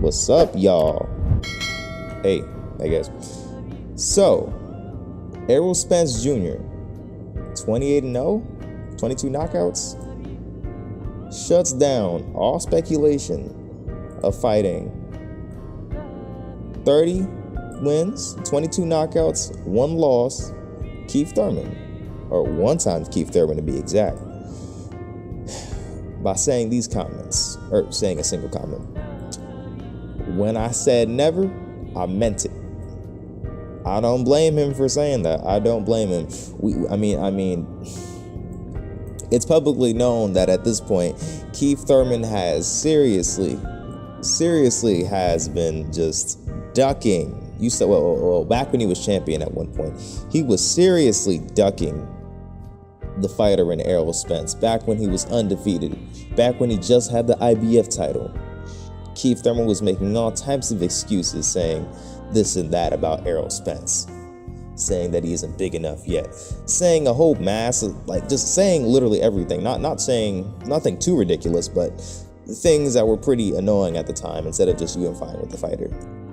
What's up, y'all? Hey, I guess. So, Errol Spence Jr., 28-0, 22 knockouts, shuts down all speculation of fighting 30 wins, 22 knockouts, 1 loss, Keith Thurman, or one-time Keith Thurman to be exact, by saying these comments, or saying a single comment. When I said never, I meant it. I don't blame him for saying that. I don't blame him. I mean, it's publicly known that at this point, Keith Thurman has seriously has been just ducking. You said, well, back when he was champion at one point, he was seriously ducking the fighter in Errol Spence. Back when he was undefeated, back when he just had the IBF title, Keith Thurman was making all types of excuses, saying this and that about Errol Spence, saying that he isn't big enough yet, saying a whole mass of, like, just saying literally everything, not saying nothing too ridiculous, but things that were pretty annoying at the time, instead of just unifying with the fighter.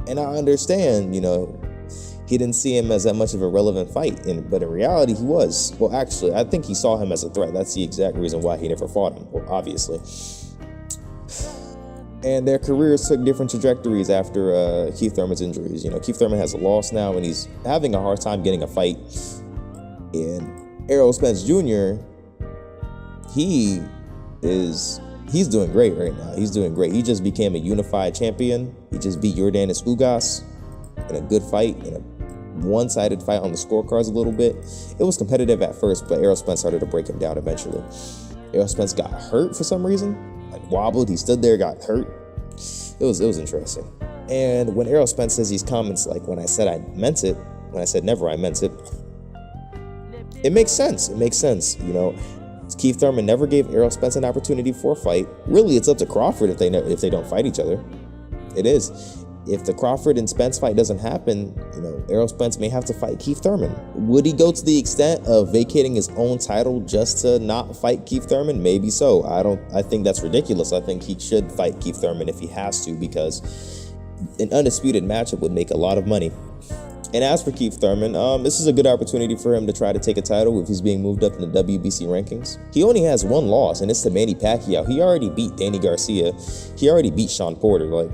And I understand, he didn't see him as that much of a relevant fight, but in reality he was. Well, actually, I think he saw him as a threat. That's the exact reason why he never fought him, well, obviously. And their careers took different trajectories after Keith Thurman's injuries. Keith Thurman has a loss now, and he's having a hard time getting a fight. And Errol Spence Jr., he's doing great right now. He's doing great. He just became a unified champion. He just beat Yordanis Ugas in a good fight, in a one-sided fight on the scorecards a little bit. It was competitive at first, but Errol Spence started to break him down eventually. Errol Spence got hurt for some reason, wobbled. He stood there, got hurt. It was interesting. And when Errol Spence says these comments, like, when I said I meant it, when I said never, I meant it, it makes sense. It makes sense. Keith Thurman never gave Errol Spence an opportunity for a fight. Really, it's up to Crawford if they don't fight each other. It is. If the Crawford and Spence fight doesn't happen, Errol Spence may have to fight Keith Thurman. Would he go to the extent of vacating his own title just to not fight Keith Thurman? Maybe so. I think that's ridiculous. I think he should fight Keith Thurman if he has to, because an undisputed matchup would make a lot of money. And as for Keith Thurman, this is a good opportunity for him to try to take a title if he's being moved up in the WBC rankings. He only has 1 loss, and it's to Manny Pacquiao. He already beat Danny Garcia. He already beat Sean Porter.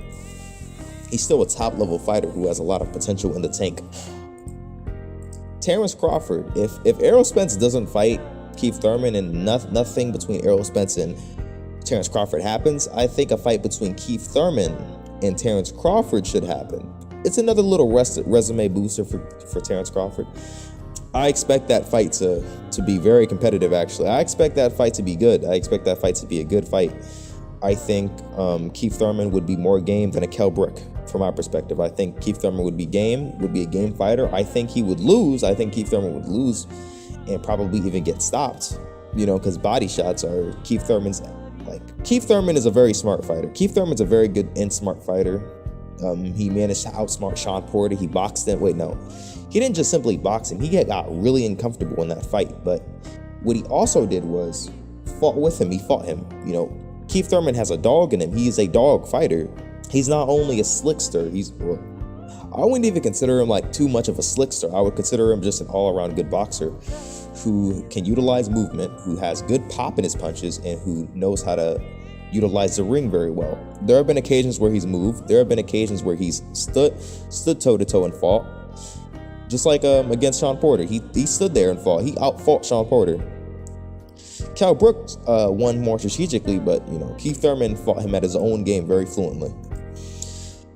He's still a top-level fighter who has a lot of potential in the tank. Terrence Crawford, if Errol Spence doesn't fight Keith Thurman and nothing between Errol Spence and Terrence Crawford happens, I think a fight between Keith Thurman and Terrence Crawford should happen. It's another little resume booster for Terrence Crawford. I expect that fight to be very competitive, actually. I expect that fight to be good. I expect that fight to be a good fight. I think Keith Thurman would be more game than a Kell Brook, from my perspective. I think Keith Thurman would be a game fighter. I think he would lose. I think Keith Thurman would lose and probably even get stopped, because body shots are Keith Thurman's. Keith Thurman is a very smart fighter. Keith Thurman's a very good and smart fighter. He managed to outsmart Sean Porter. He boxed him. Wait, no. He didn't just simply box him. He got really uncomfortable in that fight. But what he also did was fought with him. He fought him. Keith Thurman has a dog in him. He is a dog fighter. He's not only a slickster. I wouldn't even consider him too much of a slickster. I would consider him just an all-around good boxer who can utilize movement, who has good pop in his punches, and who knows how to utilize the ring very well. There have been occasions where he's moved. There have been occasions where he's stood toe-to-toe and fought. Just like against Sean Porter. He stood there and fought. He outfought Sean Porter. Kell Brook won more strategically, but Keith Thurman fought him at his own game very fluently.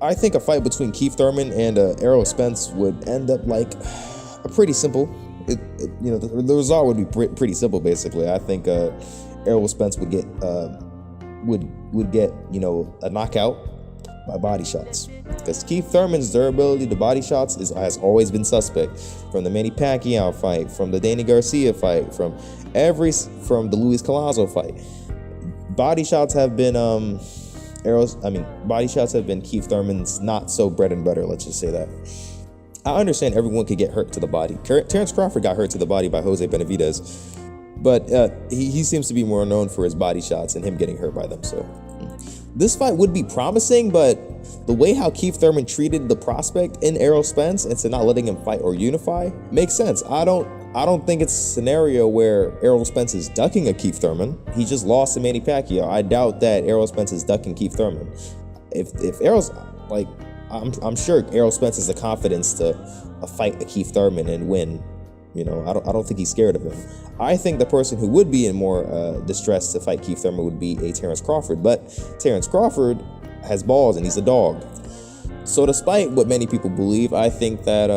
I think a fight between Keith Thurman and Errol Spence would end up a pretty simple. The result would be pretty simple, basically. I think Errol Spence would get a knockout by body shots, because Keith Thurman's durability to body shots has always been suspect. From the Manny Pacquiao fight, from the Danny Garcia fight, from the Luis Collazo fight, body shots have been Keith Thurman's not so bread and butter. Let's just say that. I understand everyone could get hurt to the body. Terrence Crawford got hurt to the body by Jose Benavidez, but he seems to be more known for his body shots and him getting hurt by them. So this fight would be promising, but the way how Keith Thurman treated the prospect in Errol Spence and to not letting him fight or unify makes sense. I don't think it's a scenario where Errol Spence is ducking a Keith Thurman. He just lost to Manny Pacquiao. I doubt that Errol Spence is ducking Keith Thurman. If Errol's like, I'm sure Errol Spence has the confidence to fight a Keith Thurman and win. You know, I don't think he's scared of him. I think the person who would be in more distress to fight Keith Thurman would be a Terrence Crawford. But Terrence Crawford has balls and he's a dog. So despite what many people believe, I think that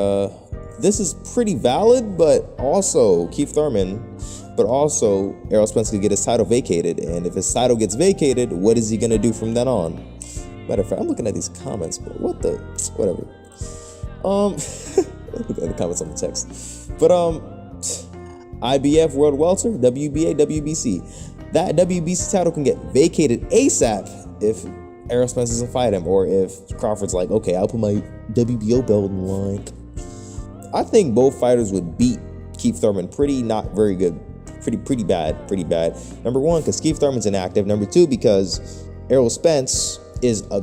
this is pretty valid, but also Keith Thurman, but also Errol Spence could get his title vacated. And if his title gets vacated, what is he going to do from then on? Matter of fact, I'm looking at these comments, but whatever. Look at the comments on the text. But IBF World Welter, WBA, WBC. That WBC title can get vacated ASAP if Errol Spence doesn't fight him, or if Crawford's like, okay, I'll put my WBO belt in line. I think both fighters would beat Keith Thurman pretty bad. Number one, because Keith Thurman's inactive. Number two, because Errol Spence is a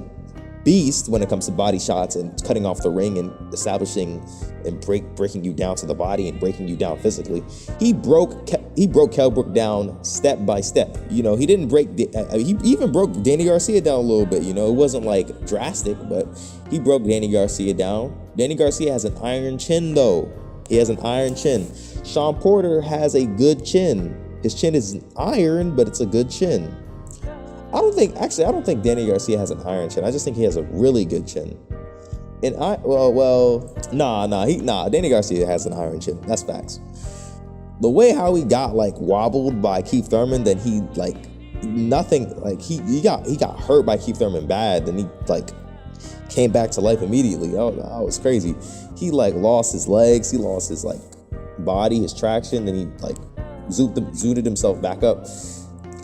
beast when it comes to body shots and cutting off the ring and establishing and breaking you down to the body and breaking you down physically. He broke Kell Brook down step by step. You know, he didn't break. He even broke Danny Garcia down a little bit. You know, it wasn't like drastic, but he broke Danny Garcia down. Danny Garcia has an iron chin, though. He has an iron chin. Sean Porter has a good chin. His chin is iron, but it's a good chin. I don't think Danny Garcia has an iron chin. I just think he has a really good chin. And Danny Garcia has an iron chin. That's facts. The way how he got like wobbled by Keith Thurman, then he like nothing, like he got hurt by Keith Thurman bad, then he like came back to life immediately. Oh, that was crazy. He like lost his legs, he lost his like body, his traction, then he like zooted himself back up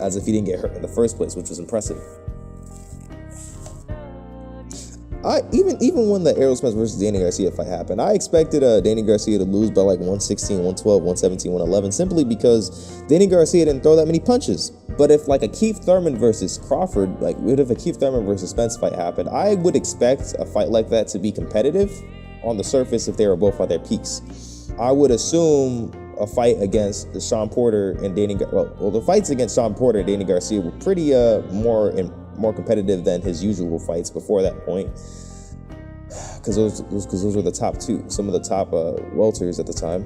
as if he didn't get hurt in the first place, which was impressive. Even when the Errol Spence versus Danny Garcia fight happened, I expected Danny Garcia to lose by like 116, 112, 117, 111, simply because Danny Garcia didn't throw that many punches. But if like a Keith Thurman versus Crawford, like if a Keith Thurman versus Spence fight happened, I would expect a fight like that to be competitive on the surface if they were both at their peaks. I would assume a fight against Sean Porter and the fights against Sean Porter and Danny Garcia were pretty more competitive than his usual fights before that point, because those were the top two, some of the top welters at the time.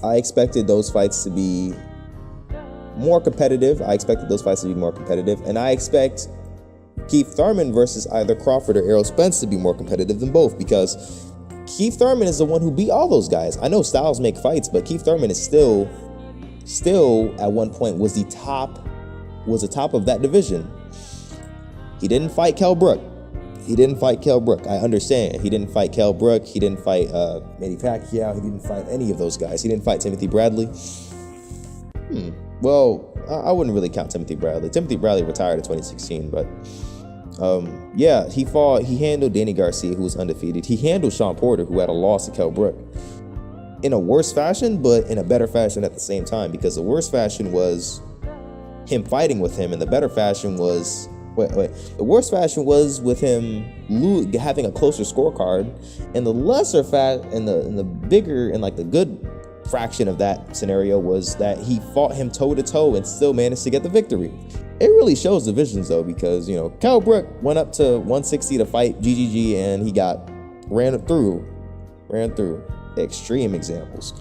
I expected those fights to be more competitive. And I expect Keith Thurman versus either Crawford or Errol Spence to be more competitive than both, because Keith Thurman is the one who beat all those guys. I know styles make fights, but Keith Thurman is still at one point was the top of that division. He didn't fight Kell Brook. I understand. He didn't fight Kell Brook. He didn't fight Manny Pacquiao. He didn't fight any of those guys. He didn't fight Timothy Bradley. Well, I wouldn't really count Timothy Bradley. Timothy Bradley retired in 2016, but he handled Danny Garcia, who was undefeated. He handled Sean Porter, who had a loss to Kell Brook, in a worse fashion, but in a better fashion at the same time, because the worst fashion was him fighting with him, and the better fashion was the worst fashion was with him having a closer scorecard, and the lesser and the bigger and like the good fraction of that scenario was that he fought him toe to toe and still managed to get the victory. It really shows divisions though, because Kell Brook went up to 160 to fight GGG and he got ran through. Extreme examples.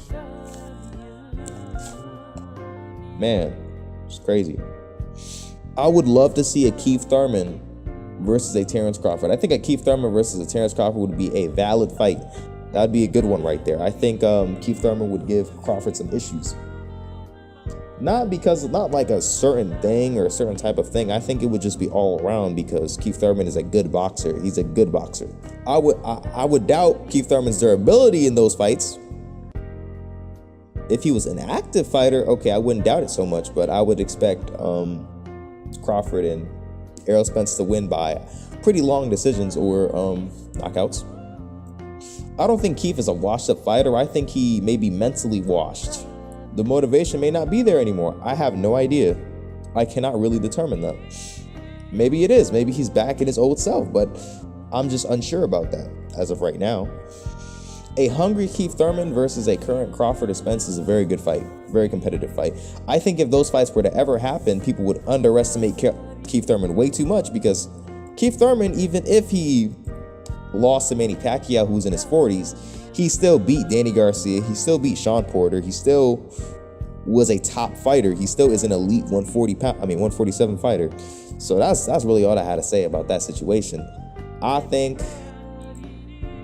Man, it's crazy. I would love to see a Keith Thurman versus a Terrence Crawford. I think a Keith Thurman versus a Terrence Crawford would be a valid fight. That'd be a good one right there. I think Keith Thurman would give Crawford some issues. Not like a certain thing or a certain type of thing. I think it would just be all around, because Keith Thurman is a good boxer. He's a good boxer. I would doubt Keith Thurman's durability in those fights. If he was an active fighter, okay, I wouldn't doubt it so much, but I would expect Crawford and Errol Spence to win by pretty long decisions or knockouts. I don't think Keith is a washed-up fighter. I think he may be mentally washed. The motivation may not be there anymore. I have no idea. I cannot really determine that. Maybe it is. Maybe he's back in his old self, but I'm just unsure about that as of right now. A hungry Keith Thurman versus a current Crawford or Spence is a very good fight, very competitive fight. I think if those fights were to ever happen, people would underestimate Keith Thurman way too much, because Keith Thurman, even if he lost to Manny Pacquiao, who's in his 40s, he still beat Danny Garcia, he still beat Sean Porter, he still was a top fighter, he still is an elite 147 fighter. So that's really all I had to say about that situation. I think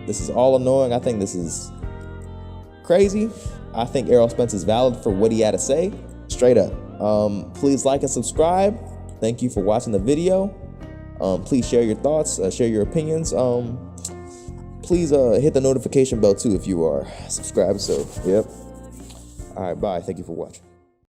this is all annoying. I think this is crazy. I think Errol Spence is valid for what he had to say, straight up. Please like and subscribe. Thank you for watching the video. Please share your thoughts, share your opinions. Please hit the notification bell too if you are subscribed. So, yep. All right, bye. Thank you for watching.